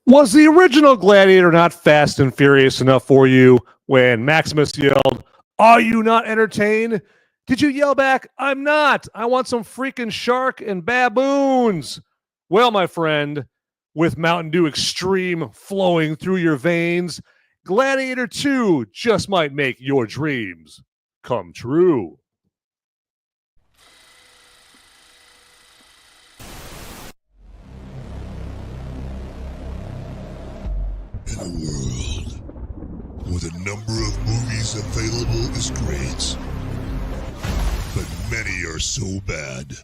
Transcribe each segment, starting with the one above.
Was the original Gladiator not fast and furious enough for you when Maximus yelled, "Are you not entertained?" Did you yell back, "I'm not. I want some freaking shark and baboons"? Well, my friend, with Mountain Dew Extreme flowing through your veins, Gladiator II just might make your dreams come true. In a world where the number of movies available is great, but many are so bad,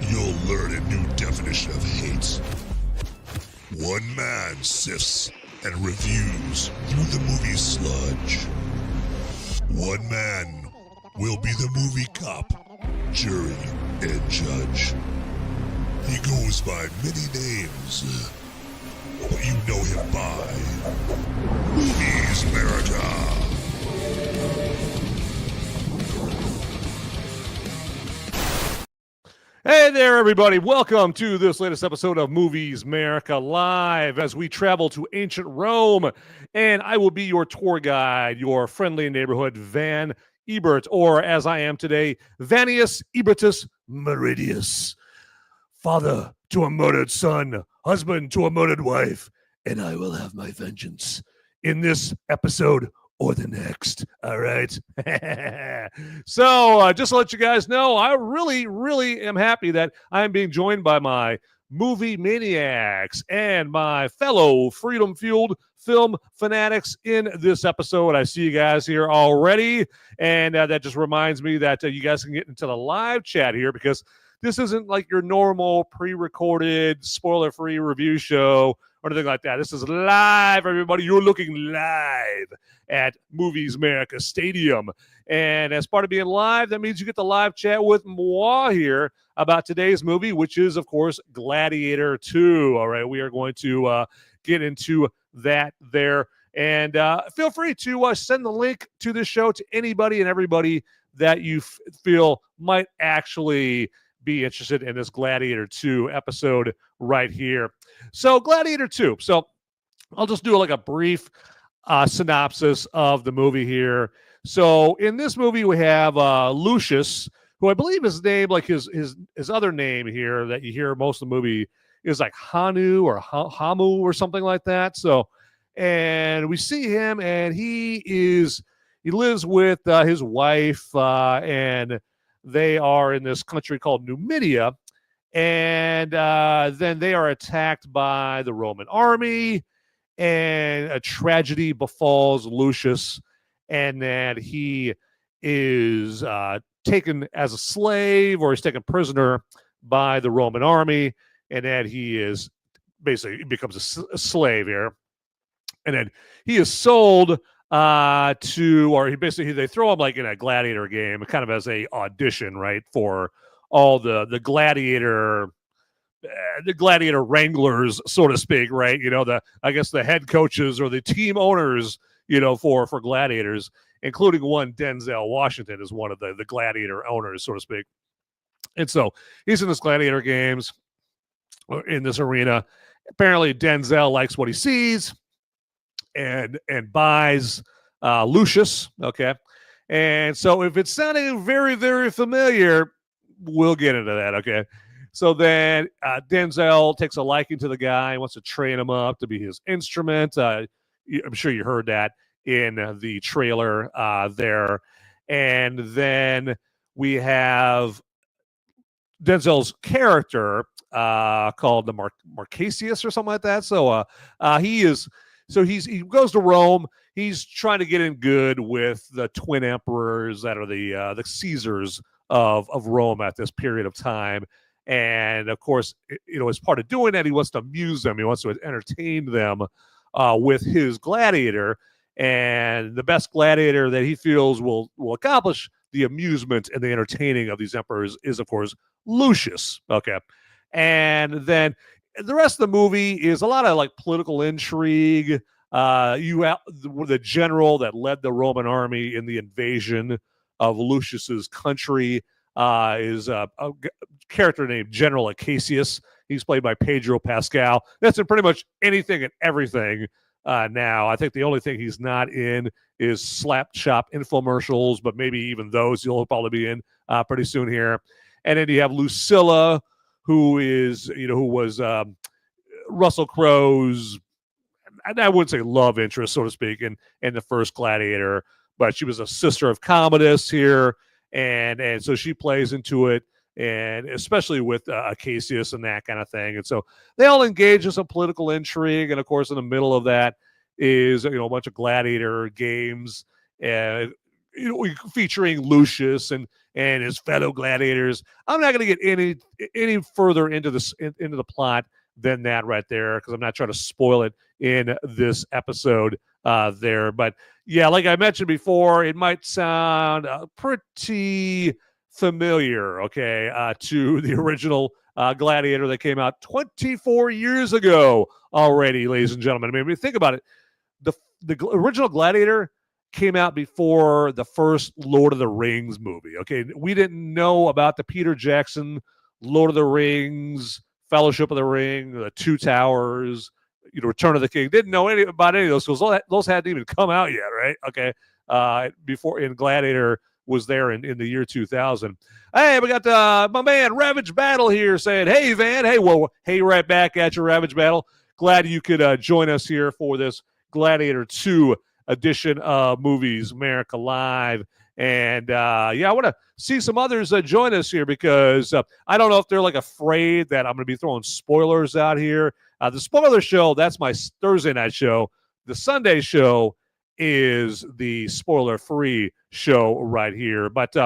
you'll learn a new definition of hate. One man sifts and reviews through the movie sludge. One man will be the movie cop, jury, and judge. He goes by many names, but you know him by Movies Merica. Hey there, everybody. Welcome to this latest episode of Movies Merica Live as we travel to ancient Rome. And I will be your tour guide, your friendly neighborhood Van Ebert, or as I am today, Vanius Ebertus Meridius. Father to a murdered son, husband to a murdered wife, and I will have my vengeance in this episode or the next. All right. So just to let you guys know, I really am happy that I'm being joined by my movie maniacs and my fellow freedom-fueled film fanatics in this episode. I see you guys here already, and that just reminds me that you guys can get into the live chat here, because this isn't like your normal pre-recorded, spoiler-free review show or anything like that. This is live, everybody. You're looking live at Movies Merica Stadium. And as part of being live, that means you get the live chat with moi here about today's movie, which is, of course, Gladiator II. All right, we are going to get into that there. And feel free to send the link to this show to anybody and everybody that you feel might actually be interested in this Gladiator 2 episode right here. So Gladiator 2. So I'll just do like a brief synopsis of the movie here. So in this movie, we have Lucius, who I believe his name, like his other name here that you hear most of the movie is like Hanu or Hamu or something like that. So, and we see him, and he lives with his wife, and they are in this country called Numidia, and then they are attacked by the Roman army, and a tragedy befalls Lucius, and that he is taken as a slave, or he's taken prisoner by the Roman army, and that he is basically becomes a slave here, and then he is sold they throw him like in a gladiator game, kind of as a audition, right, for all the gladiator wranglers, so to speak, right? You know, I guess the head coaches or the team owners, you know, for gladiators, including one Denzel Washington is one of the gladiator owners, so to speak. And so he's in this gladiator games in this arena. Apparently Denzel likes what he sees and buys Lucius, okay? And so if it's sounding very, very familiar, we'll get into that, okay? So then Denzel takes a liking to the guy, wants to train him up to be his instrument. I'm sure you heard that in the trailer there. And then we have Denzel's character called the Acacius or something like that. So he goes to Rome. He's trying to get in good with the twin emperors that are the Caesars of Rome at this period of time. And of course, you know, as part of doing that, he wants to amuse them. He wants to entertain them with his gladiator. And the best gladiator that he feels will accomplish the amusement and the entertaining of these emperors is, of course, Lucius. Okay. And then the rest of the movie is a lot of like political intrigue. The general that led the Roman army in the invasion of Lucius's country is a character named General Acacius. He's played by Pedro Pascal. That's in pretty much anything and everything now. I think the only thing he's not in is slap chop infomercials, but maybe even those he'll probably be in pretty soon here. And then you have Lucilla, who was Russell Crowe's, I wouldn't say love interest, so to speak, in the first Gladiator, but she was a sister of Commodus here, and so she plays into it, and especially with Acacius and that kind of thing. And so they all engage in some political intrigue, and of course, in the middle of that is a bunch of gladiator games, featuring Lucius and his fellow gladiators. I'm not going to get any further into the plot than that right there, because I'm not trying to spoil it in this episode there. But yeah, like I mentioned before, it might sound pretty familiar, okay, to the original Gladiator that came out 24 years ago already, ladies and gentlemen. I mean, think about it. The original Gladiator came out before the first Lord of the Rings movie, okay? We didn't know about the Peter Jackson Lord of the Rings, Fellowship of the Ring, the Two Towers, Return of the King. Didn't know about any of those, because those hadn't even come out yet, right? Okay, before in Gladiator was there in the year 2000. Hey, we got my man Ravage Battle here saying, "Hey Van, hey, right back at you, Ravage Battle. Glad you could join us here for this Gladiator II edition of Movies Merica Live." And yeah, I want to see some others join us here, because I don't know if they're like afraid that I'm going to be throwing spoilers out here. The spoiler show, that's my Thursday night show. The Sunday show is the spoiler-free show right here. But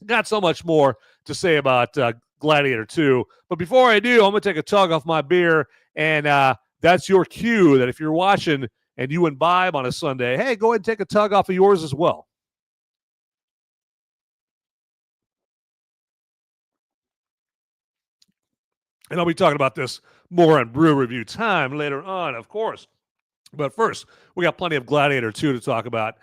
got so much more to say about Gladiator 2. But before I do, I'm going to take a tug off my beer, and that's your cue that if you're watching and you imbibe on a Sunday, hey, go ahead and take a tug off of yours as well. And I'll be talking about this more on Brew Review Time later on, of course. But first, we got plenty of Gladiator 2 to talk about.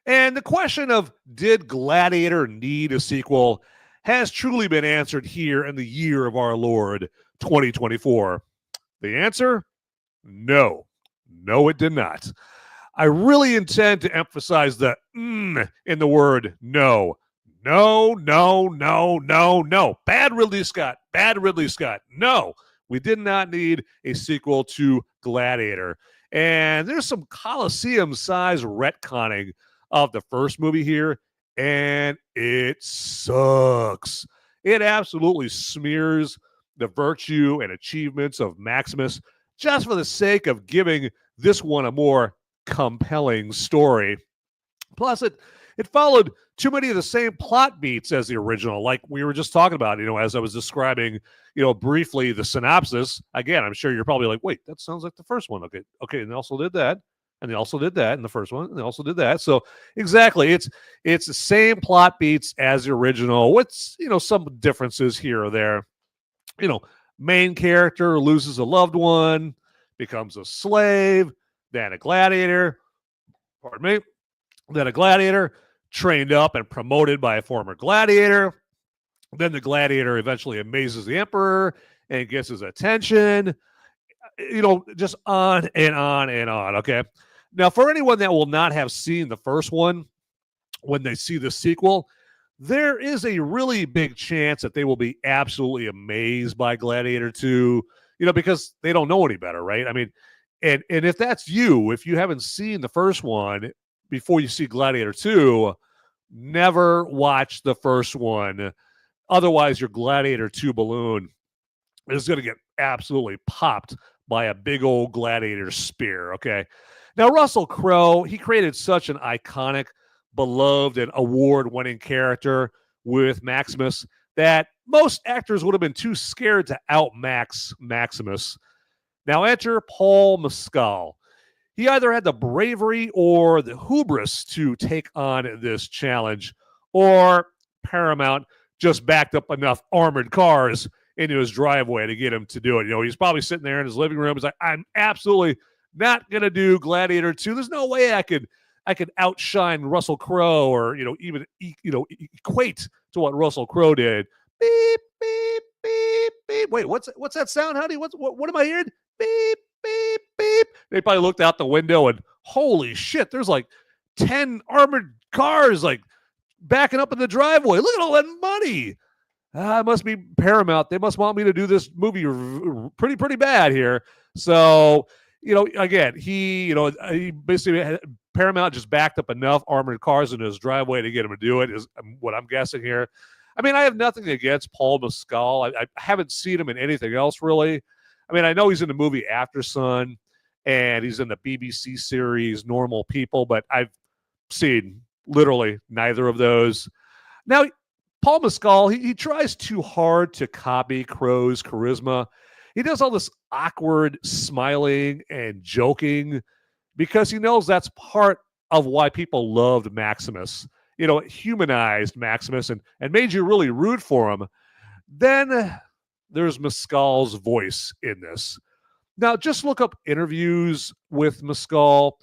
And the question of, did Gladiator need a sequel, has truly been answered here in the year of our Lord, 2024. The answer? No. No, it did not. I really intend to emphasize the in the word no. No, no, no, no, no. Bad Ridley Scott. Bad Ridley Scott. No, we did not need a sequel to Gladiator. And there's some Colosseum-size retconning of the first movie here, and it sucks. It absolutely smears the virtue and achievements of Maximus just for the sake of giving this one a more compelling story. Plus, it followed too many of the same plot beats as the original, like we were just talking about, as I was describing, briefly the synopsis. Again, I'm sure you're probably like, wait, that sounds like the first one. Okay, and they also did that, and they also did that in the first one, and they also did that. So exactly, it's the same plot beats as the original, with some differences here or there. Main character loses a loved one, becomes a slave, then a gladiator. Pardon me. Then a gladiator, trained up and promoted by a former gladiator. Then the gladiator eventually amazes the emperor and gets his attention. Just on and on and on, okay? Now, for anyone that will not have seen the first one, when they see the sequel, there is a really big chance that they will be absolutely amazed by Gladiator 2, because they don't know any better, right? I mean, and if that's you, if you haven't seen the first one before you see Gladiator 2, never watch the first one. Otherwise, your Gladiator 2 balloon is going to get absolutely popped by a big old gladiator spear, okay? Now, Russell Crowe, he created such an iconic, beloved, and award-winning character with Maximus that most actors would have been too scared to outmax Maximus. Now enter Paul Mescal. He either had the bravery or the hubris to take on this challenge, or Paramount just backed up enough armored cars into his driveway to get him to do it. He's probably sitting there in his living room. He's like, I'm absolutely not going to do Gladiator 2. There's no way I could outshine Russell Crowe, or, even equate to what Russell Crowe did. Beep, beep, beep. beep, beep. Wait, what's that sound, honey? What am I hearing? Beep, beep, beep. They probably looked out the window and holy shit, there's like 10 armored cars like backing up in the driveway. Look at all that money. It must be Paramount. They must want me to do this movie pretty bad here. So, again, he basically Paramount just backed up enough armored cars into his driveway to get him to do it, is what I'm guessing here. I mean, I have nothing against Paul Mescal. I haven't seen him in anything else, really. I mean, I know he's in the movie After Sun, and he's in the BBC series Normal People, but I've seen literally neither of those. Now, Paul Mescal, he tries too hard to copy Crowe's charisma. He does all this awkward smiling and joking because he knows that's part of why people loved Maximus. It humanized Maximus and made you really root for him. Then there's Mescal's voice in this. Now, just look up interviews with Mescal.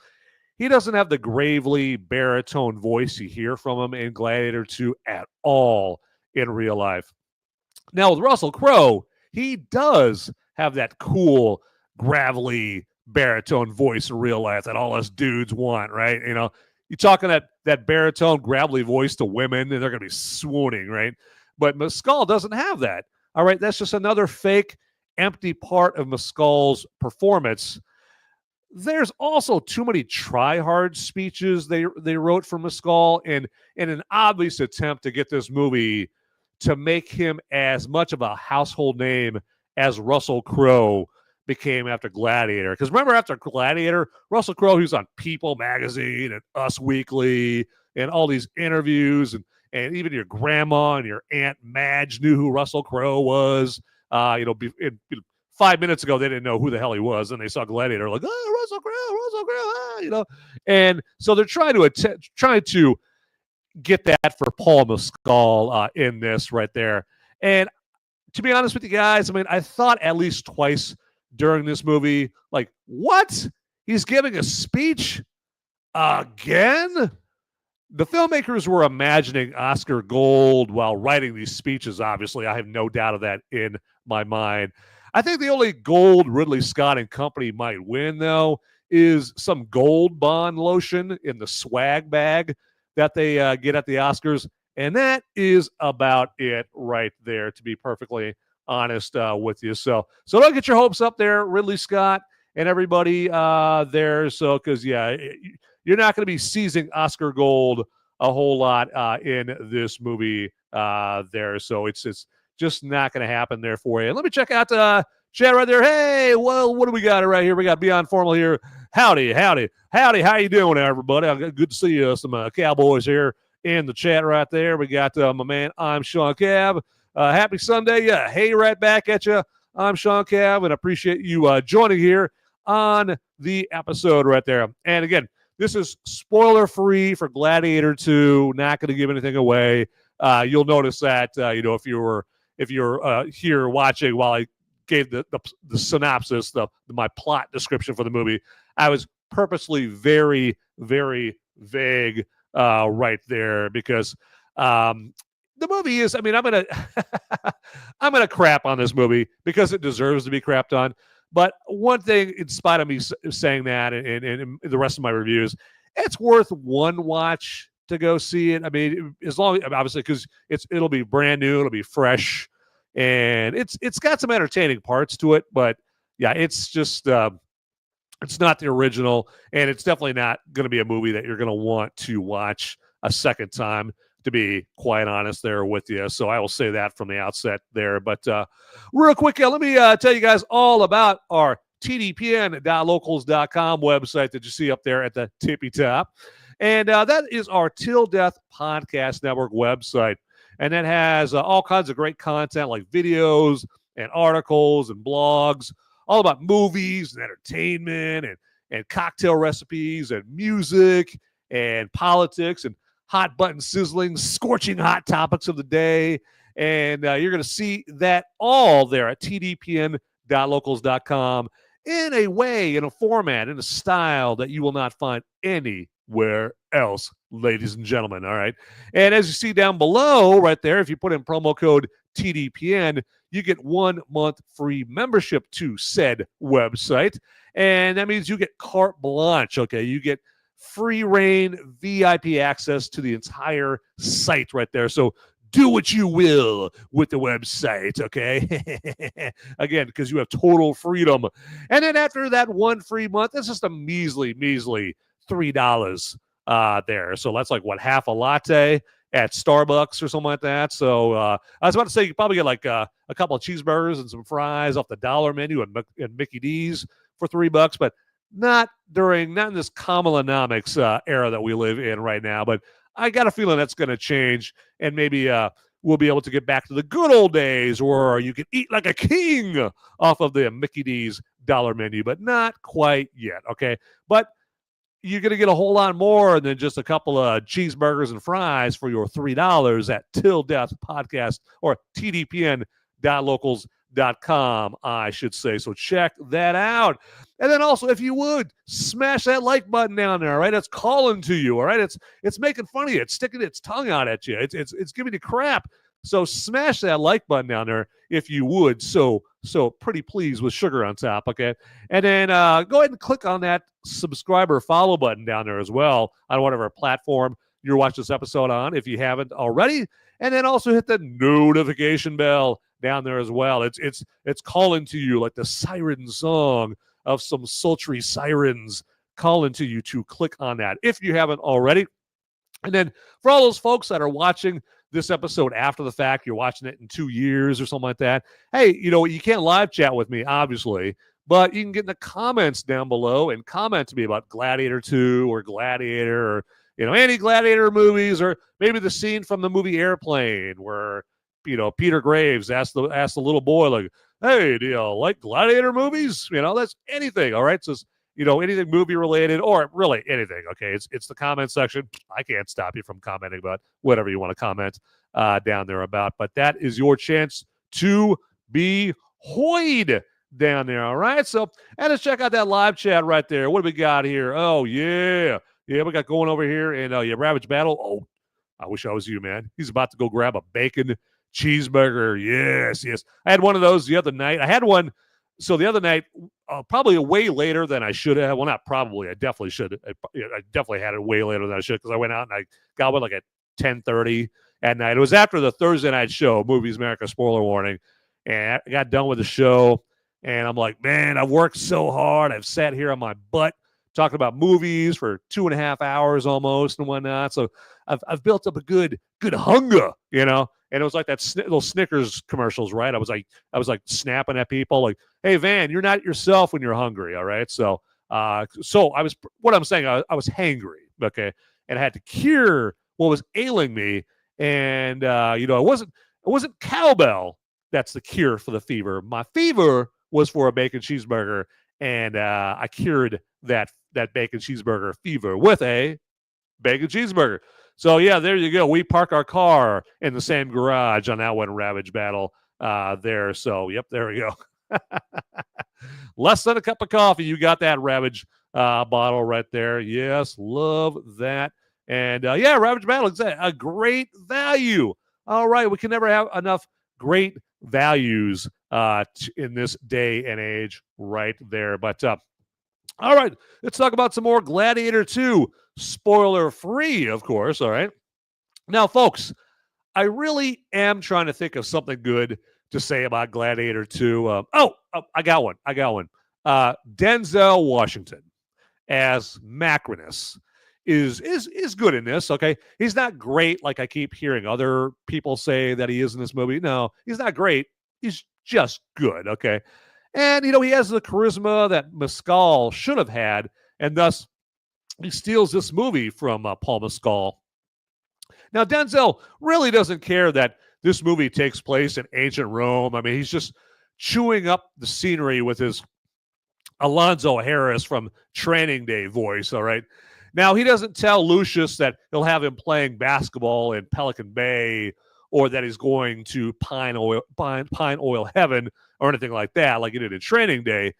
He doesn't have the gravely baritone voice you hear from him in Gladiator II at all in real life. Now, with Russell Crowe, he does have that cool, gravelly baritone voice in real life that all us dudes want, right? You're talking that baritone, gravelly voice to women, and they're going to be swooning, right? But Mescal doesn't have that. All right, that's just another fake, empty part of Mescal's performance. There's also too many try-hard speeches they wrote for Mescal in an obvious attempt to get this movie to make him as much of a household name as Russell Crowe became after Gladiator. Because remember, after Gladiator, Russell Crowe, he was on People magazine and Us Weekly and all these interviews, and even your grandma and your Aunt Madge knew who Russell Crowe was. 5 minutes ago, they didn't know who the hell he was, and they saw Gladiator, like, oh, Russell Crowe, And so they're trying to get that for Paul Mescal in this right there. And to be honest with you guys, I mean, I thought at least twice during this movie, like, what? He's giving a speech again? The filmmakers were imagining Oscar gold while writing these speeches, obviously. I have no doubt of that in my mind. I think the only gold Ridley Scott and company might win, though, is some Gold Bond lotion in the swag bag that they get at the Oscars. And that is about it right there, to be perfectly honest with you. So don't get your hopes up there, Ridley Scott and everybody there. So, because, yeah, you're not going to be seizing Oscar gold a whole lot in this movie there. So it's just not going to happen there for you. Let me check out chat right there. Hey, well, what do we got right here? We got Beyond Formal here. Howdy. How you doing, everybody? Good to see some Cowboys here in the chat right there. We got my man, I'm Sean Cav. Happy Sunday. Yeah, hey, right back at you. I'm Sean Cav, and I appreciate you joining here on the episode right there. And again, this is spoiler-free for Gladiator II. Not going to give anything away. You'll notice that if you're here watching while I gave the synopsis, my plot description for the movie, I was purposely very, very vague right there because the movie is. I mean, I'm gonna crap on this movie because it deserves to be crapped on. But one thing, in spite of me saying that, and the rest of my reviews, it's worth one watch to go see it. I mean, as long, obviously, because it'll be brand new, it'll be fresh, and it's got some entertaining parts to it. But yeah, it's just it's not the original, and it's definitely not going to be a movie that you're going to want to watch a second time, to be quite honest there with you. So I will say that from the outset there. But real quick, let me tell you guys all about our tdpn.locals.com website that you see up there at the tippy top. And that is our Till Death Podcast Network website. And that has all kinds of great content like videos and articles and blogs, all about movies and entertainment and cocktail recipes and music and politics and hot button sizzling, scorching hot topics of the day. And you're going to see that all there at tdpn.locals.com in a way, in a format, in a style that you will not find anywhere else, ladies and gentlemen. All right. And as you see down below right there, if you put in promo code TDPN, you get 1 month free membership to said website. And that means you get carte blanche, okay? You get free reign VIP access to the entire site right there. So do what you will with the website, okay? Again, because you have total freedom. And then after that 1 free month, it's just a measly $3 there. So that's like, what, half a latte at Starbucks or something like that. So I was about to say you probably get like a couple of cheeseburgers and some fries off the dollar menu and Mickey D's for $3, but not in this Kamalanomics era that we live in right now. But I got a feeling that's going to change, and maybe we'll be able to get back to the good old days where you can eat like a king off of the Mickey D's dollar menu, but not quite yet, okay? But you're going to get a whole lot more than just a couple of cheeseburgers and fries for your $3 at Till Death Podcast, or tdpn.locals.com, I should say. So check that out. And then also, if you would, smash that like button down there, all right? It's calling to you, all right? It's making fun of you. It's sticking its tongue out at you. It's giving you crap. So smash that like button down there if you would. So pretty please, with sugar on top, okay? And then go ahead and click on that subscriber follow button down there as well on whatever platform you're watching this episode on, if you haven't already. And then also hit the notification bell down there as well. It's calling to you like the siren song of some sultry sirens calling to you to click on that if you haven't already. And then for all those folks that are watching this episode after the fact, you're watching it in 2 years or something like that, hey, you can't live chat with me, obviously, but you can get in the comments down below and comment to me about Gladiator II or Gladiator, or any Gladiator movies, or maybe the scene from the movie Airplane where Peter Graves asked the little boy, like, hey, do you like Gladiator movies? That's anything, all right? So anything movie related, or really anything, okay? It's the comment section. I can't stop you from commenting about whatever you want to comment down there about, but that is your chance to be hoid down there, all right? So, and let's check out that live chat right there. What do we got here? Oh, yeah, we got going over here in Ravage Battle. Oh, I wish I was you, man. He's about to go grab a bacon cheeseburger. Yes. I had one of those the other night. I had one. So the other night, probably way later than I should have. Well, not probably. I definitely should. I definitely had it way later than I should, because I went out and I got one like at 10:30 at night. It was after the Thursday night show, Movies Merica, spoiler warning. And I got done with the show, and I'm like, man, I've worked so hard. I've sat here on my butt talking about movies for 2.5 hours almost and whatnot. So I've built up a good hunger, And it was like that little Snickers commercials, right? I was like snapping at people like, hey, Van, you're not yourself when you're hungry, all right? So I was hangry, okay? And I had to cure what was ailing me. And, it wasn't cowbell that's the cure for the fever. My fever was for a bacon cheeseburger, and I cured that bacon cheeseburger fever with a bacon cheeseburger. So, yeah, there you go. We park our car in the same garage on that one, Ravage Battle there. So, yep, there we go. Less than a cup of coffee. You got that Ravage bottle right there. Yes, love that. And, Ravage Battle is a great value. All right, we can never have enough great values in this day and age right there. But, all right, let's talk about some more Gladiator II. Spoiler free, of course. All right. Now, folks, I really am trying to think of something good to say about Gladiator II. I got one. Denzel Washington as Macrinus is good in this. Okay. He's not great like I keep hearing other people say that he is in this movie. No, he's not great. He's just good. Okay. And, he has the charisma that Mescal should have had, and thus he steals this movie from Paul Mescal. Now, Denzel really doesn't care that this movie takes place in ancient Rome. I mean, he's just chewing up the scenery with his Alonzo Harris from Training Day voice, all right? Now, he doesn't tell Lucius that he'll have him playing basketball in Pelican Bay, or that he's going to Pine Oil Heaven or anything like that, like he did in Training Day.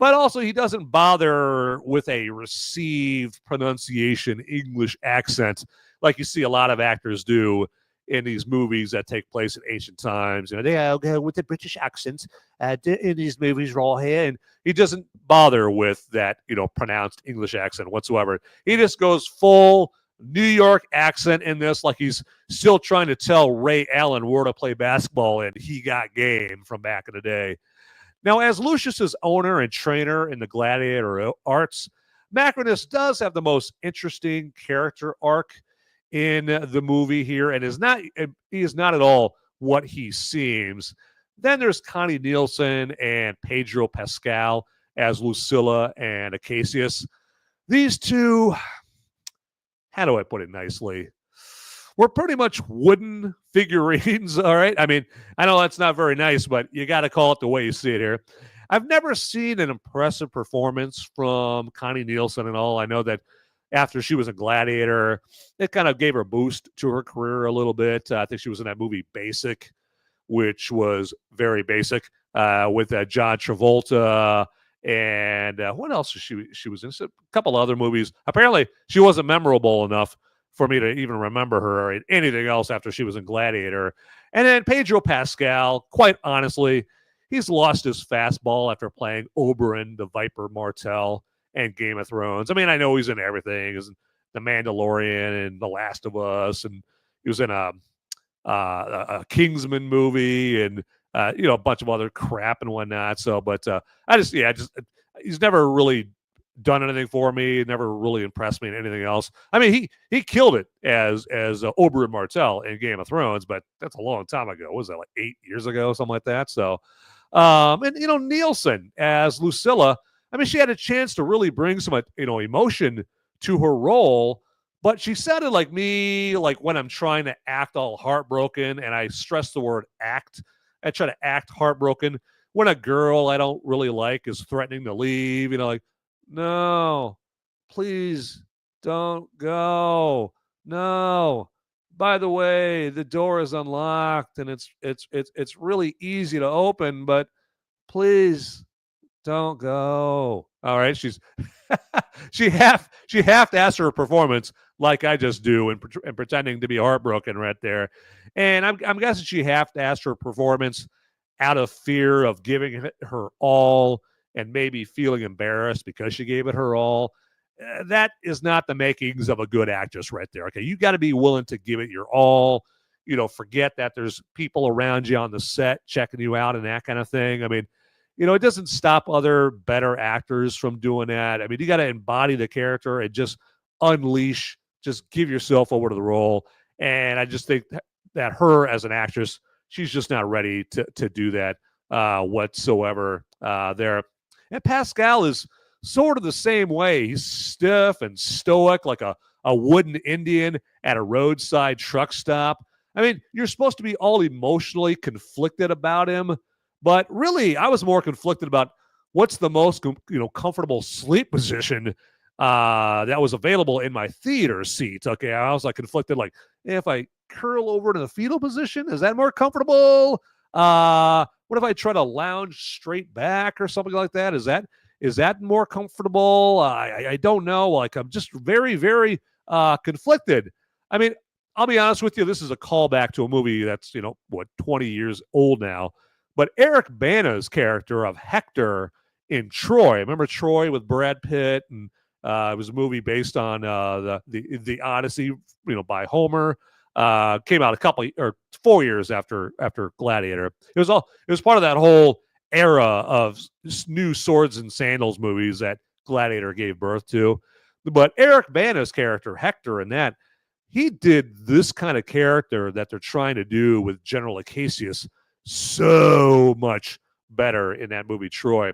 But also, he doesn't bother with a received pronunciation English accent like you see a lot of actors do in these movies that take place in ancient times. You know, they all go with the British accents in these movies right here. And he doesn't bother with that, pronounced English accent whatsoever. He just goes full New York accent in this, like he's still trying to tell Ray Allen where to play basketball and He Got Game from back in the day. Now, as Lucius's owner and trainer in the Gladiator arts, Macrinus does have the most interesting character arc in the movie here, and he is not at all what he seems. Then there's Connie Nielsen and Pedro Pascal as Lucilla and Acacius. These two, how do I put it nicely? We're pretty much wooden figurines, all right? I mean, I know that's not very nice, but you got to call it the way you see it here. I've never seen an impressive performance from Connie Nielsen at all. I know that after she was a Gladiator, it kind of gave her a boost to her career a little bit. I think she was in that movie Basic, which was very basic, with John Travolta. And what else she was in? A couple other movies. Apparently, she wasn't memorable enough for me to even remember her in anything else after she was in Gladiator. And then Pedro Pascal, quite honestly, he's lost his fastball after playing Oberyn, the Viper Martell, and Game of Thrones. I mean, I know he's in everything. He's in The Mandalorian and The Last of Us, and he was in a Kingsman movie and a bunch of other crap and whatnot. So, but he's never really done anything for me. Never really impressed me in anything else. I mean, he killed it as Oberyn Martell in Game of Thrones, but that's a long time ago. What was that, like 8 years ago, something like that? So, and Nielsen as Lucilla. I mean, she had a chance to really bring some, emotion to her role, but she sounded like me, like when I'm trying to act all heartbroken, and I stress the word act. I try to act heartbroken when a girl I don't really like is threatening to leave, like, no, please don't go. No. By the way, the door is unlocked and it's really easy to open, but please don't go. All right, she have to ask her performance like I just do and pretending to be heartbroken right there. And I'm guessing she have to ask her performance out of fear of giving her all and maybe feeling embarrassed because she gave it her all. That is not the makings of a good actress right there. Okay, you got to be willing to give it your all. Forget that there's people around you on the set checking you out and that kind of thing. I mean, it doesn't stop other better actors from doing that. I mean, you got to embody the character and just unleash, just give yourself over to the role. And I just think that her as an actress, she's just not ready to do that whatsoever there. And Pascal is sort of the same way. He's stiff and stoic like a wooden Indian at a roadside truck stop. I mean, you're supposed to be all emotionally conflicted about him, but really, I was more conflicted about what's the most comfortable sleep position that was available in my theater seat. Okay, I was like conflicted, like if I curl over to the fetal position, is that more comfortable? What if I try to lounge straight back or something like that? Is that more comfortable? I don't know. Like I'm just very, very conflicted. I mean, I'll be honest with you. This is a callback to a movie that's 20 years old now. But Eric Bana's character of Hector in Troy. Remember Troy with Brad Pitt, and it was a movie based on the Odyssey, by Homer. Came out 4 years after Gladiator. It was part of that whole era of new swords and sandals movies that Gladiator gave birth to. But Eric Bana's character Hector in that, he did this kind of character that they're trying to do with General Acacius so much better in that movie Troy.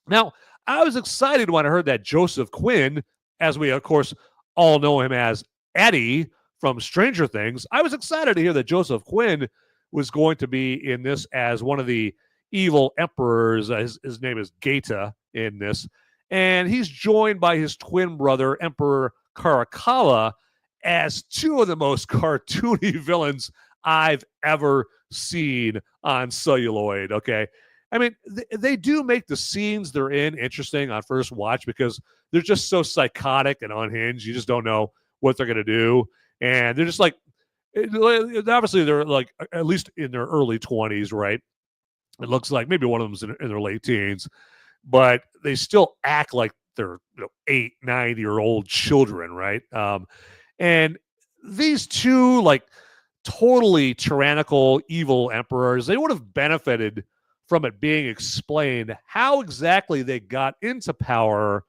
Now, I was excited when I heard that Joseph Quinn, as we of course all know him as Eddie from Stranger Things, I was excited to hear that Joseph Quinn was going to be in this as one of the evil emperors. His name is Geta in this. And he's joined by his twin brother, Emperor Caracalla, as two of the most cartoony villains I've ever seen on celluloid, okay? I mean, they do make the scenes they're in interesting on first watch because they're just so psychotic and unhinged. You just don't know what they're going to do. And they're just like, Obviously they're like at least in their early 20s, right? It looks like maybe one of them's in their late teens, but they still act like they're 8, 9-year-old children, right? And these two like totally tyrannical, evil emperors, they would have benefited from it being explained how exactly they got into power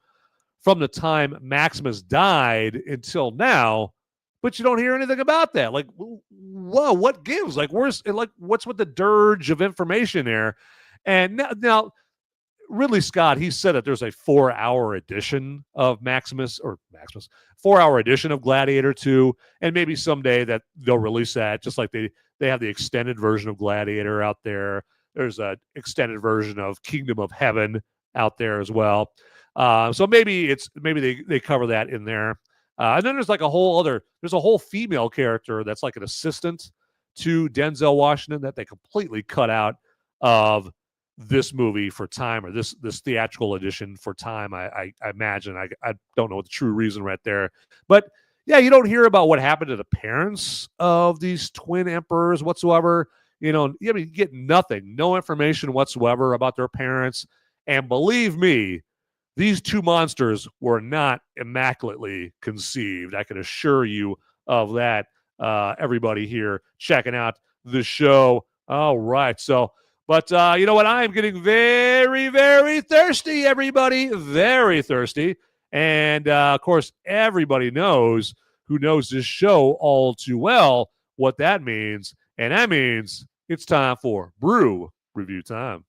from the time Maximus died until now. But you don't hear anything about that. Like, whoa, what gives? Like, what's with the dirge of information there? And now Ridley Scott, he said that there's a 4-hour edition of Maximus, 4-hour edition of Gladiator II, and maybe someday that they'll release that, just like they have the extended version of Gladiator out there. There's an extended version of Kingdom of Heaven out there as well. So maybe they cover that in there. And then there's like a whole female character that's like an assistant to Denzel Washington that they completely cut out of this movie for time, or this theatrical edition for time. I imagine. I don't know what the true reason right there, but yeah, you don't hear about what happened to the parents of these twin emperors whatsoever. You get nothing, no information whatsoever about their parents. And believe me, these two monsters were not immaculately conceived. I can assure you of that. Everybody here checking out the show. All right, so. But you know what? I am getting very, very thirsty, everybody. Very thirsty. And, of course, everybody knows who knows this show all too well what that means. And that means it's time for Brew Review Time.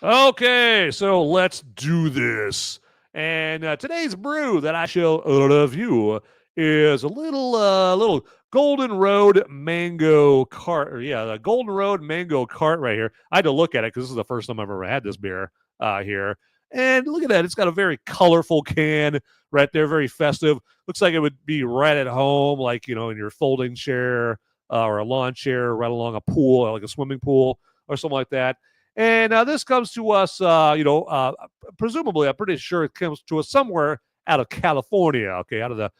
Okay, so let's do this. And today's brew that I shall review is a little Golden Road mango cart. The Golden Road mango cart right here. I had to look at it because this is the first time I've ever had this beer here. And look at that. It's got a very colorful can right there, very festive. Looks like it would be right at home, like, in your folding chair or a lawn chair right along a pool, like a swimming pool or something like that. And this comes to us, presumably, I'm pretty sure it comes to us somewhere out of California, okay, out of the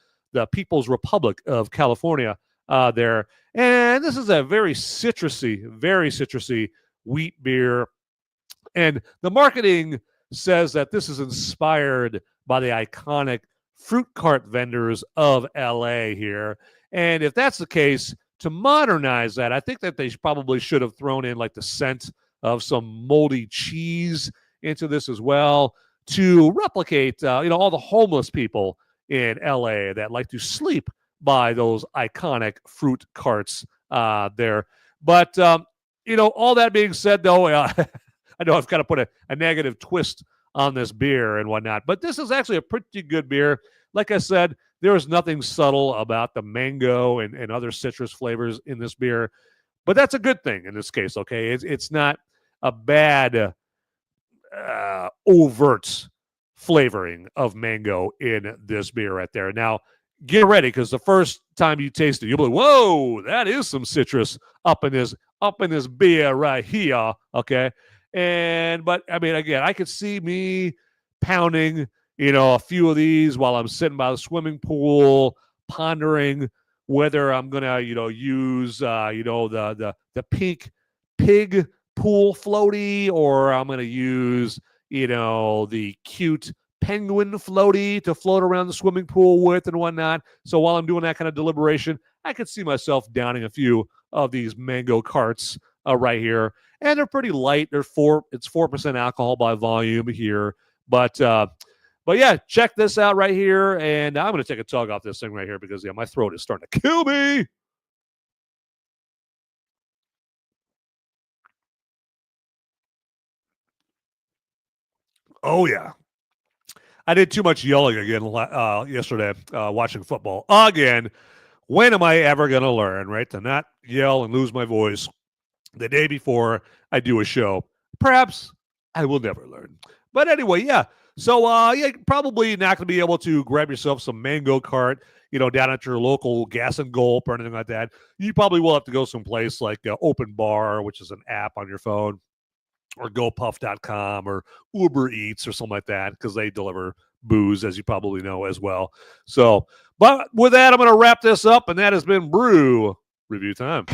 People's Republic of California there. And this is a very citrusy wheat beer. And the marketing says that this is inspired by the iconic fruit cart vendors of LA here. And if that's the case, to modernize that, I think that they probably should have thrown in like the scent of some moldy cheese into this as well to replicate, all the homeless people in LA that like to sleep by those iconic fruit carts there. But, all that being said, though, I know I've kind of put a negative twist on this beer and whatnot, but this is actually a pretty good beer. Like I said, there is nothing subtle about the mango and other citrus flavors in this beer, but that's a good thing in this case, okay? It's not a bad overt flavoring of mango in this beer right there. Now, get ready, because the first time you taste it, you'll be like, whoa, that is some citrus up in this beer right here, okay? But I mean, again, I could see me pounding, a few of these while I'm sitting by the swimming pool, pondering whether I'm gonna, use, the pink pig pool floaty, or I'm gonna use, the cute penguin floaty to float around the swimming pool with and whatnot. So while I'm doing that kind of deliberation, I could see myself downing a few of these mango carts right here. And they're pretty light. It's 4% alcohol by volume here. But yeah, check this out right here. And I'm going to take a tug off this thing right here because, my throat is starting to kill me. Oh, yeah. I did too much yelling again yesterday watching football. Again, when am I ever going to learn, right, to not yell and lose my voice the day before I do a show? Perhaps I will never learn. But anyway, yeah. So, probably not going to be able to grab yourself some mango cart, down at your local Gas and Gulp or anything like that. You probably will have to go someplace like Open Bar, which is an app on your phone, or GoPuff.com or Uber Eats or something like that, because they deliver booze, as you probably know as well. So, but with that, I'm going to wrap this up, and that has been Brew Review Time.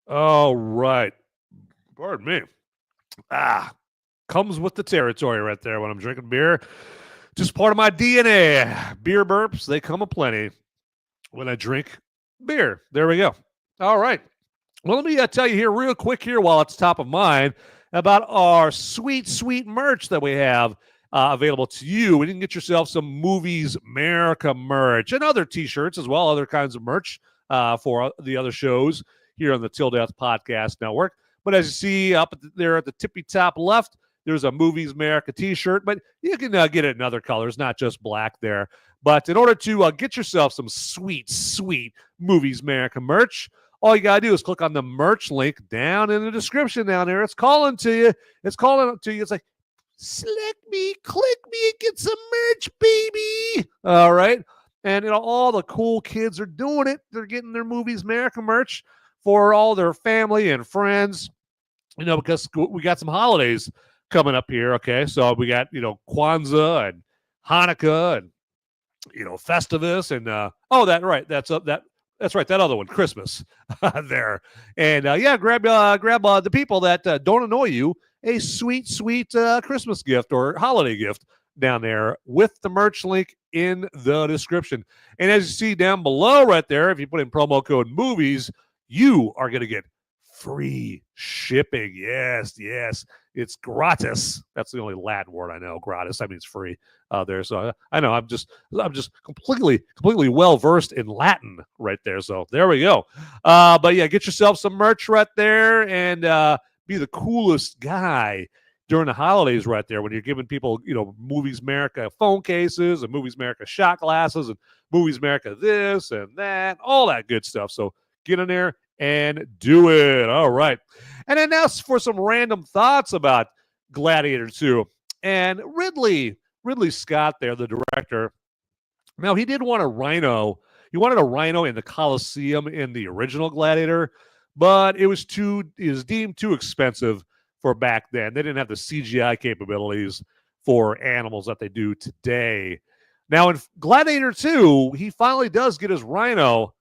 All right. Pardon me. Comes with the territory right there when I'm drinking beer. Just part of my DNA. Beer burps, they come aplenty when I drink beer. There we go. All right. Well, let me tell you here real quick here while it's top of mind about our sweet, sweet merch that we have available to you. And you can get yourself some Movies Merica merch and other T-shirts as well, other kinds of merch for the other shows here on the Till Death Podcast Network. But as you see up there at the tippy top left, there's a Movies Merica T-shirt, but you can get it in other colors, not just black there. But in order to get yourself some sweet, sweet Movies Merica merch, all you got to do is click on the merch link down in the description down there. It's calling to you. It's calling to you. It's like, select me, click me, and get some merch, baby. All right. And all the cool kids are doing it. They're getting their Movies Merica merch for all their family and friends, because we got some holidays coming up here. Okay. So we got, Kwanzaa and Hanukkah and, Festivus and, that's right. That other one, Christmas, there. And grab the people that don't annoy you a sweet, sweet Christmas gift or holiday gift down there with the merch link in the description. And as you see down below right there, if you put in promo code MOVIES, you are going to get free shipping. Yes, it's gratis. That's the only Latin word I know. Gratis. That means free there. So I know I'm just completely well versed in Latin right there. So there we go. But yeah, get yourself some merch right there and be the coolest guy during the holidays right there when you're giving people, Movies Merica phone cases and Movies Merica shot glasses and Movies Merica this and that, all that good stuff. So get in there and do it. All right. And then now for some random thoughts about Gladiator II. And Ridley Scott there, the director. Now, he did want a rhino. He wanted a rhino in the Colosseum in the original Gladiator, but it was deemed too expensive for back then. They didn't have the CGI capabilities for animals that they do today. Now, in Gladiator II, he finally does get his rhino.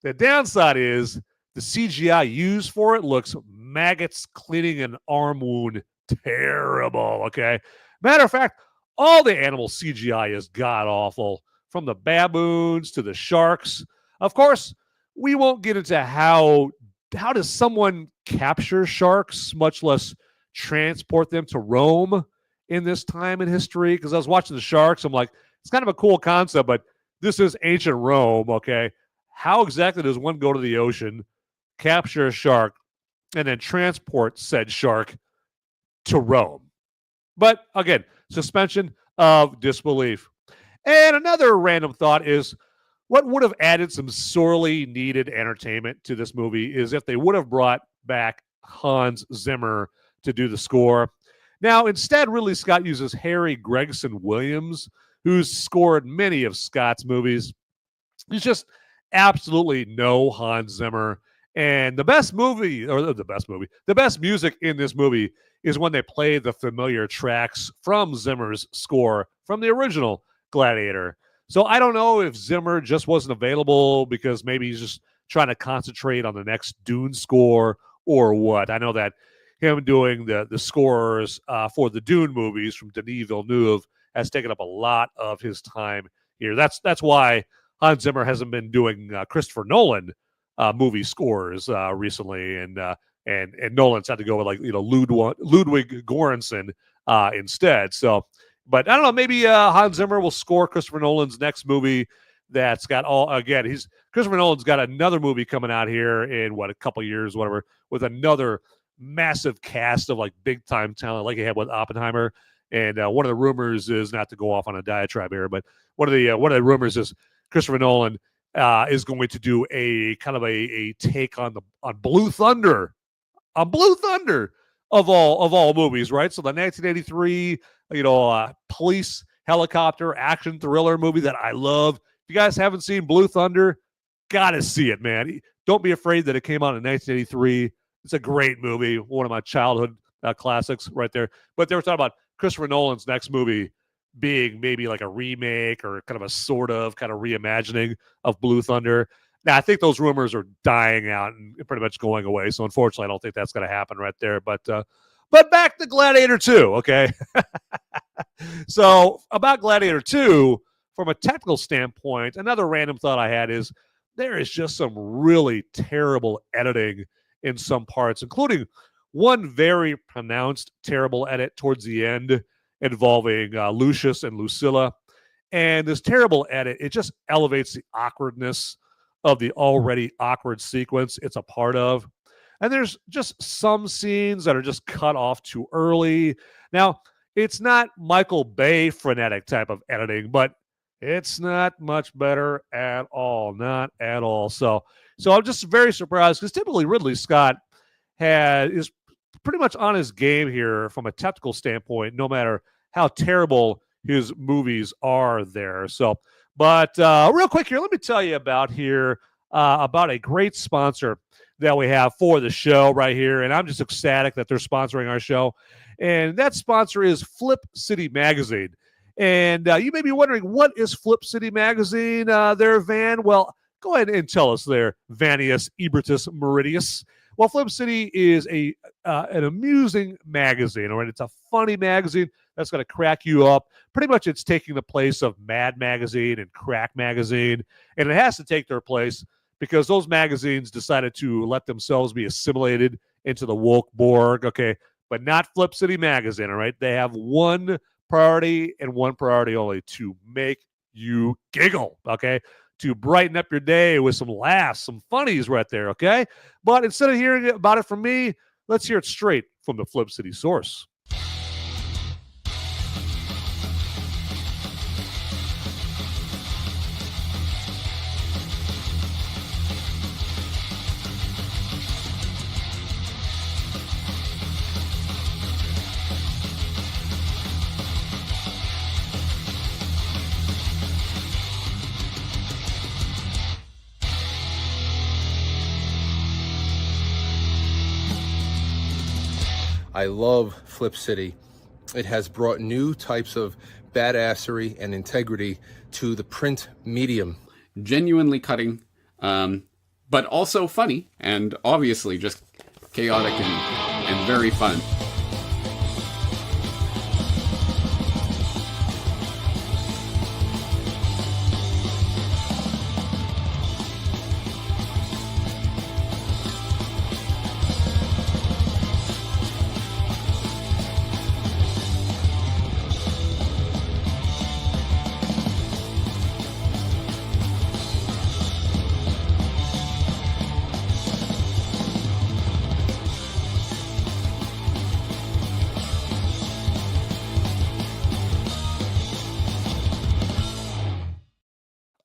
The downside is the CGI used for it looks maggots cleaning an arm wound terrible, okay? Matter of fact, all the animal CGI is god-awful, from the baboons to the sharks. Of course, we won't get into how does someone capture sharks, much less transport them to Rome in this time in history, because I was watching the sharks. I'm like, it's kind of a cool concept, but this is ancient Rome, okay? How exactly does one go to the ocean, capture a shark, and then transport said shark to Rome? But again, suspension of disbelief. And another random thought is what would have added some sorely needed entertainment to this movie is if they would have brought back Hans Zimmer to do the score. Now, instead, Ridley Scott uses Harry Gregson Williams, who's scored many of Scott's movies. He's just absolutely no Hans Zimmer. And the best music in this movie is when they play the familiar tracks from Zimmer's score from the original Gladiator. So I don't know if Zimmer just wasn't available because maybe he's just trying to concentrate on the next Dune score or what. I know that him doing the scores for the Dune movies from Denis Villeneuve has taken up a lot of his time here. That's why Hans Zimmer hasn't been doing Christopher Nolan movie scores recently, and Nolan's had to go with Ludwig Göransson instead. So, but I don't know. Maybe Hans Zimmer will score Christopher Nolan's next movie. That's got Christopher Nolan's got another movie coming out here in a couple years, whatever, with another massive cast of big time talent, like he had with Oppenheimer. And one of the rumors is, not to go off on a diatribe here, but one of the rumors is Christopher Nolan is going to do a kind of a take on Blue Thunder, of all movies, right? So the 1983, police helicopter action thriller movie that I love. If you guys haven't seen Blue Thunder, Gotta see it, man. Don't be afraid that it came out in 1983. It's a great movie, one of my childhood classics right there. But they were talking about Christopher Nolan's next movie being maybe like a remake or kind of a sort of kind of reimagining of Blue Thunder. Now, I think those rumors are dying out and pretty much going away. So, unfortunately, I don't think that's going to happen right there. But back to Gladiator 2, okay? So, about Gladiator 2, from a technical standpoint, another random thought I had is there is just some really terrible editing in some parts, including one very pronounced terrible edit towards the end involving Lucius and Lucilla. And this terrible edit, it just elevates the awkwardness of the already awkward sequence it's a part of. And there's just some scenes that are just cut off too early. Now, it's not Michael Bay frenetic type of editing, but it's not much better at all. Not at all. So I'm just very surprised because typically Ridley Scott is pretty much on his game here from a technical standpoint, no matter how terrible his movies are there. So, but real quick here, let me tell you about a great sponsor that we have for the show right here. And I'm just ecstatic that they're sponsoring our show. And that sponsor is Flip City Magazine. And you may be wondering, what is Flip City Magazine there, Van? Well, go ahead and tell us there, Vanius Ebertus Meridius. Well, Flip City is an amusing magazine, all right? It's a funny magazine that's going to crack you up. Pretty much it's taking the place of Mad Magazine and Crack Magazine, and it has to take their place because those magazines decided to let themselves be assimilated into the woke Borg, okay? But not Flip City Magazine, all right? They have one priority and one priority only: to make you giggle, okay? To brighten up your day with some laughs, some funnies right there, okay? But instead of hearing about it from me, let's hear it straight from the Flip City source. I love Flip City. It has brought new types of badassery and integrity to the print medium. Genuinely cutting, but also funny, and obviously just chaotic and very fun.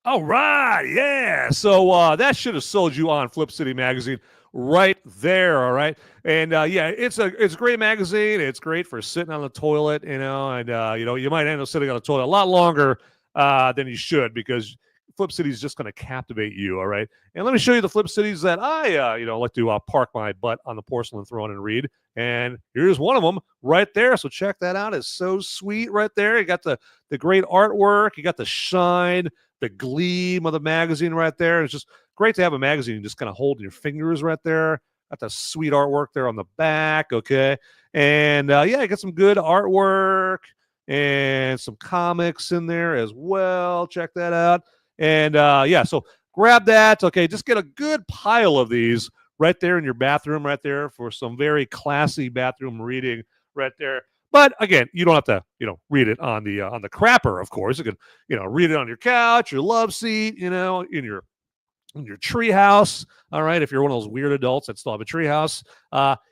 All right, yeah. So that should have sold you on Flip City Magazine right there, all right? And yeah, it's a great magazine. It's great for sitting on the toilet, and you might end up sitting on the toilet a lot longer than you should because Flip City is just going to captivate you, all right? And let me show you the Flip Cities that I like to park my butt on the porcelain throne and read. And here's one of them right there. So check that out. It's so sweet right there. You got the great artwork. You got the shine, the gleam of the magazine right there. It's just great to have a magazine just kind of hold in your fingers right there. Got the sweet artwork there on the back, okay? And yeah, I got some good artwork and some comics in there as well. Check that out. And yeah, so grab that. Okay, just get a good pile of these right there in your bathroom right there for some very classy bathroom reading right there. But again, you don't have to, read it on the crapper, of course. You can, read it on your couch, your love seat, in your tree house. All right, if you're one of those weird adults that still have a tree house,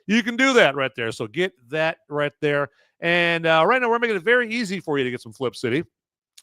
you can do that right there. So get that right there. And right now we're making it very easy for you to get some Flip City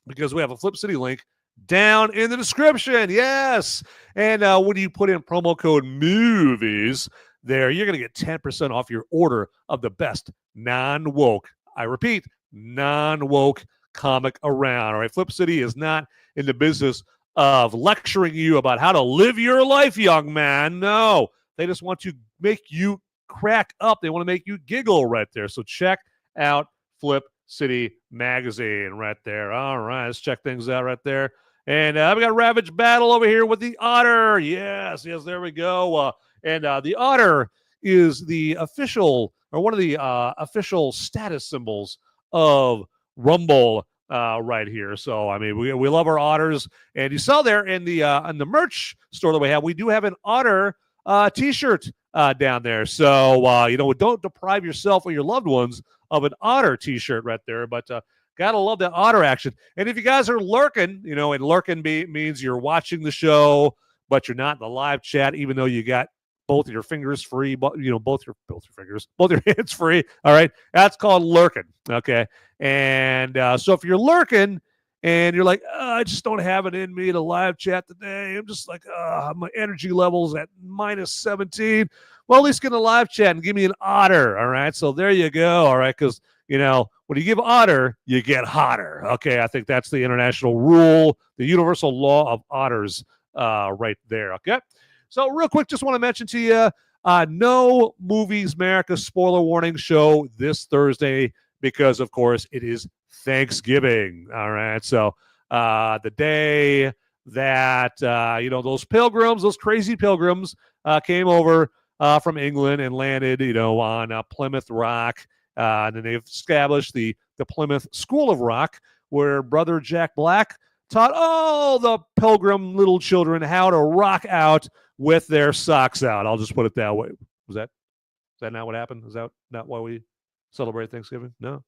because we have a Flip City link down in the description. Yes. And when you put in promo code MOVIES there, you're going to get 10% off your order of the best non-woke, I repeat, non-woke comic around. All right. Flip City is not in the business of lecturing you about how to live your life, young man. No, they just want to make you crack up. They want to make you giggle right there. So check out Flip City Magazine right there. All right, let's check things out right there. And we got Ravage Battle over here with the Otter. Yes, there we go. And the Otter is the official, or one of the official status symbols of Rumble right here. So, I mean, we love our Otters. And you saw there in the merch store that we have, we do have an Otter T-shirt down there. So, don't deprive yourself or your loved ones of an Otter T-shirt right there. But gotta love that Otter action. And if you guys are lurking, and lurking means you're watching the show, but you're not in the live chat, even though you got both of your fingers free, but both your hands free. All right, that's called lurking. Okay, and so if you're lurking and you're like, I just don't have it in me to live chat today, I'm just like, my energy levels at -17. Well, at least get in a live chat and give me an Otter. All right, so there you go. All right, because when you give Otter, you get hotter. Okay, I think that's the international rule, the universal law of Otters right there. Okay, so real quick, just want to mention to you, no Movies Merica spoiler warning show this Thursday because, of course, it is Thanksgiving. All right, so the day that, those pilgrims, those crazy pilgrims came over from England and landed, on Plymouth Rock. And then they've established the Plymouth School of Rock, where Brother Jack Black taught all the pilgrim little children how to rock out with their socks out. I'll just put it that way. Is that not what happened? Is that not why we celebrate Thanksgiving? No.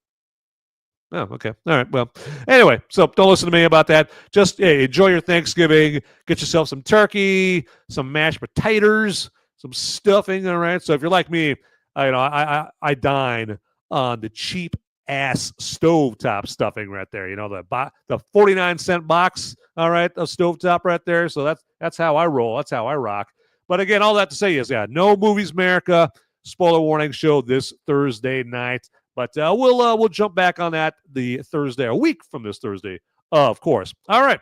Oh, okay. All right. Well, anyway, so don't listen to me about that. Just enjoy your Thanksgiving. Get yourself some turkey, some mashed potatoes, some stuffing. All right. So if you're like me, I dine on the cheap ass stovetop stuffing right there. The 49-cent box. All right, of stovetop right there. So that's how I roll. That's how I rock. But again, all that to say is, no Movies Merica spoiler warning show this Thursday night. But we'll jump back on that the Thursday, a week from this Thursday, of course. All right.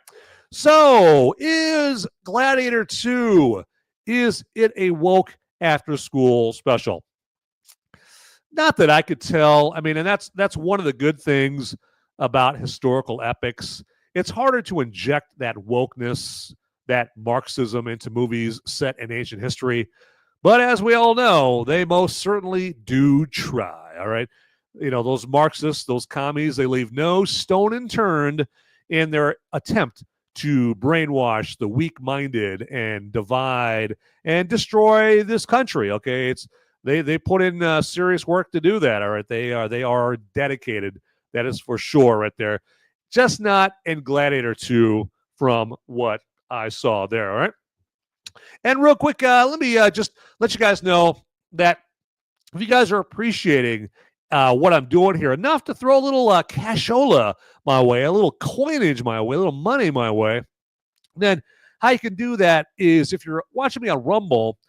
So is Gladiator II, is it a woke after school special? Not that I could tell. I mean, and that's one of the good things about historical epics. It's harder to inject that wokeness, that Marxism into movies set in ancient history. But as we all know, they most certainly do try, all right? Those Marxists, those commies, they leave no stone unturned in their attempt to brainwash the weak-minded and divide and destroy this country, okay? They put in serious work to do that, all right? They are dedicated, that is for sure right there. Just not in Gladiator II from what I saw there, all right? And real quick, let me just let you guys know that if you guys are appreciating what I'm doing here enough to throw a little cashola my way, a little coinage my way, a little money my way, then how you can do that is if you're watching me on Rumble,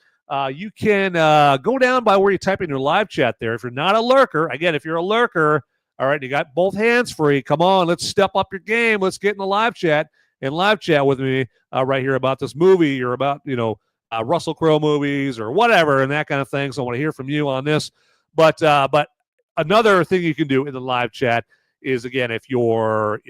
you can go down by where you type in your live chat there. If you're not a lurker, again, if you're a lurker, all right, you got both hands free. Come on, let's step up your game. Let's get in the live chat and live chat with me right here about this movie or about, Russell Crowe movies or whatever and that kind of thing. So I want to hear from you on this. But another thing you can do in the live chat is, again, if you're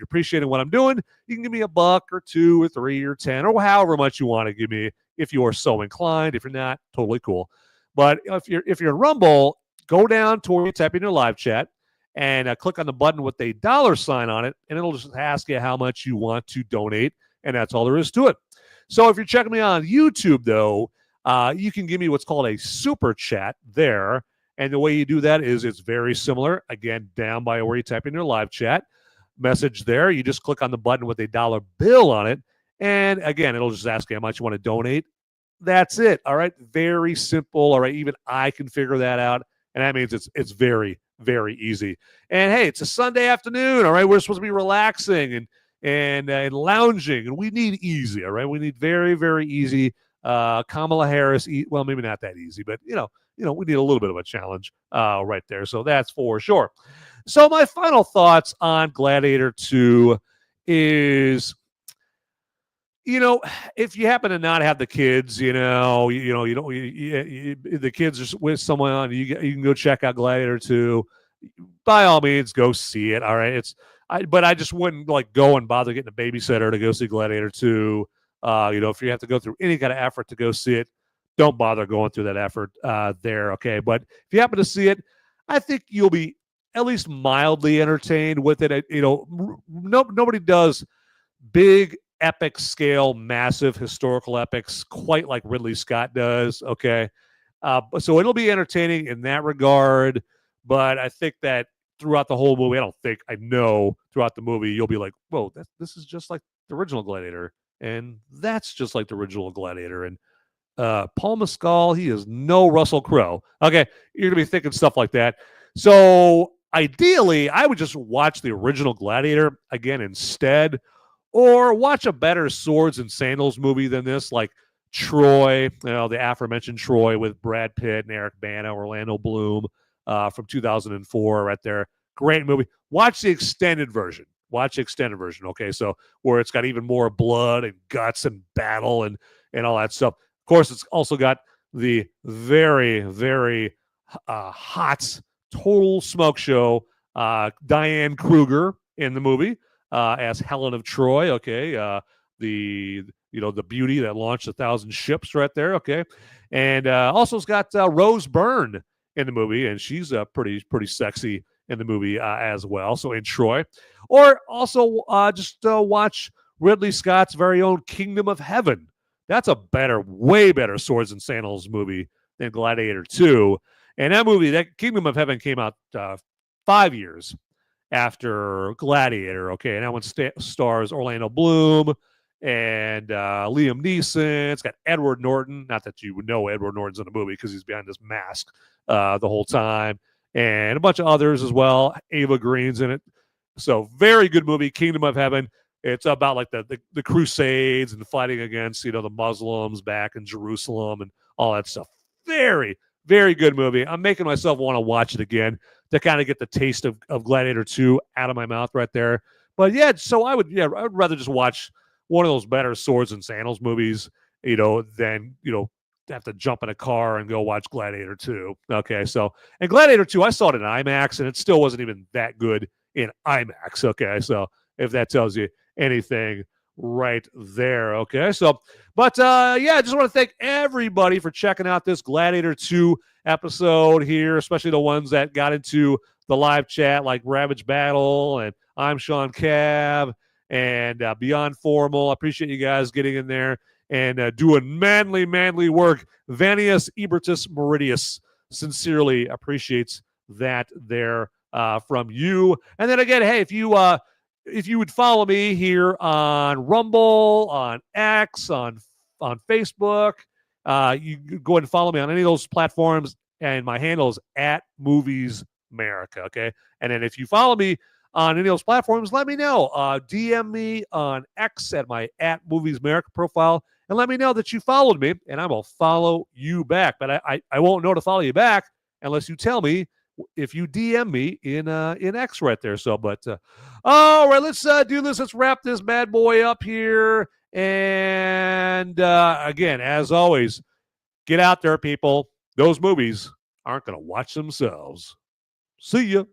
appreciating what I'm doing, you can give me $1 or $2 or $3 or $10 or however much you want to give me if you are so inclined. If you're not, totally cool. But if you're in Rumble, go down to where you type in your live chat and click on the button with a $sign on it, and it'll just ask you how much you want to donate, and that's all there is to it. So if you're checking me on YouTube, though, you can give me what's called a super chat there. And the way you do that is it's very similar. Again, down by where you type in your live chat message there, you just click on the button with a $1 bill on it. And again, it'll just ask you how much you want to donate. That's it. All right. Very simple. All right. Even I can figure that out. And that means it's very, very easy. And hey, it's a Sunday afternoon. All right. We're supposed to be relaxing and lounging. And we need easy. All right. We need very, very easy. Kamala Harris. Well, maybe not that easy, but we need a little bit of a challenge right there. So that's for sure. So my final thoughts on Gladiator II is if you happen to not have the kids, you don't, the kids are with someone, you can go check out Gladiator 2. By all means, go see it. All right. But I just wouldn't like go and bother getting a babysitter to go see Gladiator 2. If you have to go through any kind of effort to go see it, don't bother going through that effort there. Okay. But if you happen to see it, I think you'll be at least mildly entertained with it. Nobody does big, epic scale, massive historical epics quite like Ridley Scott does. Okay. So it'll be entertaining in that regard. But I think that throughout the whole movie, I know throughout the movie, you'll be like, whoa, this is just like the original Gladiator. And that's just like the original Gladiator. And Paul Mescal, he is no Russell Crowe. Okay. You're going to be thinking stuff like that. So ideally, I would just watch the original Gladiator again instead, or watch a better swords and sandals movie than this, like Troy, the aforementioned Troy with Brad Pitt and Eric Bana, Orlando Bloom from 2004 right there. Great movie. Watch the extended version. Okay, so where it's got even more blood and guts and battle and all that stuff. Of course, it's also got the very, very hot total smoke show Diane Kruger in the movie as Helen of Troy. Okay, the beauty that launched 1,000 ships right there. Okay, and also it's got Rose Byrne in the movie, and she's pretty sexy in the movie as well. So in Troy, or also just watch Ridley Scott's very own Kingdom of Heaven. That's a way better swords and sandals movie than Gladiator 2. And that movie, that Kingdom of Heaven, came out 5 years after Gladiator. Okay, and that one stars Orlando Bloom and Liam Neeson. It's got Edward Norton. Not that you would know Edward Norton's in the movie because he's behind this mask the whole time. And a bunch of others as well. Ava Green's in it. So very good movie, Kingdom of Heaven. It's about like the Crusades and fighting against, the Muslims back in Jerusalem and all that stuff. Very, very good movie. I'm making myself want to watch it again to kind of get the taste of Gladiator 2 out of my mouth right there. But yeah, so I would rather just watch one of those better swords and sandals movies, than, have to jump in a car and go watch Gladiator 2. Okay, so, and Gladiator 2, I saw it in IMAX, and it still wasn't even that good in IMAX. Okay, so if that tells you anything right there. Okay, so, but I just want to thank everybody for checking out this Gladiator 2 episode here, especially the ones that got into the live chat, like Ravage Battle, and I'm Sean Cav, and Beyond Formal. I appreciate you guys getting in there and doing manly work. Vanius Ebertus Meridius sincerely appreciates that there from you. And then again, hey, if you would follow me here on Rumble, on X, on Facebook, you go ahead and follow me on any of those platforms, and my handle is @MoviesMerica. Okay, and then if you follow me on any of those platforms, let me know. DM me on X at my @MoviesMerica profile, and let me know that you followed me, and I will follow you back. But I won't know to follow you back unless you tell me if you DM me in X right there. So, but all right, let's do this. Let's wrap this bad boy up here. And again, as always, get out there, people. Those movies aren't going to watch themselves. See ya.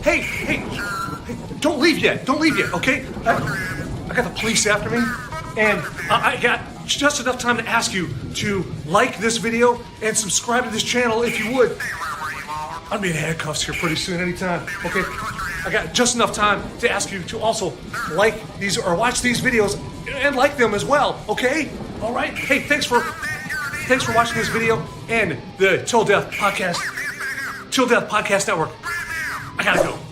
hey, don't leave yet, okay? I got the police after me, and I got just enough time to ask you to like this video and subscribe to this channel if you would. I'll be in handcuffs here pretty soon, anytime, okay? I got just enough time to ask you to also like these or watch these videos and like them as well, okay? All right? Hey, thanks for watching this video and the Till Death Podcast Network. I gotta go.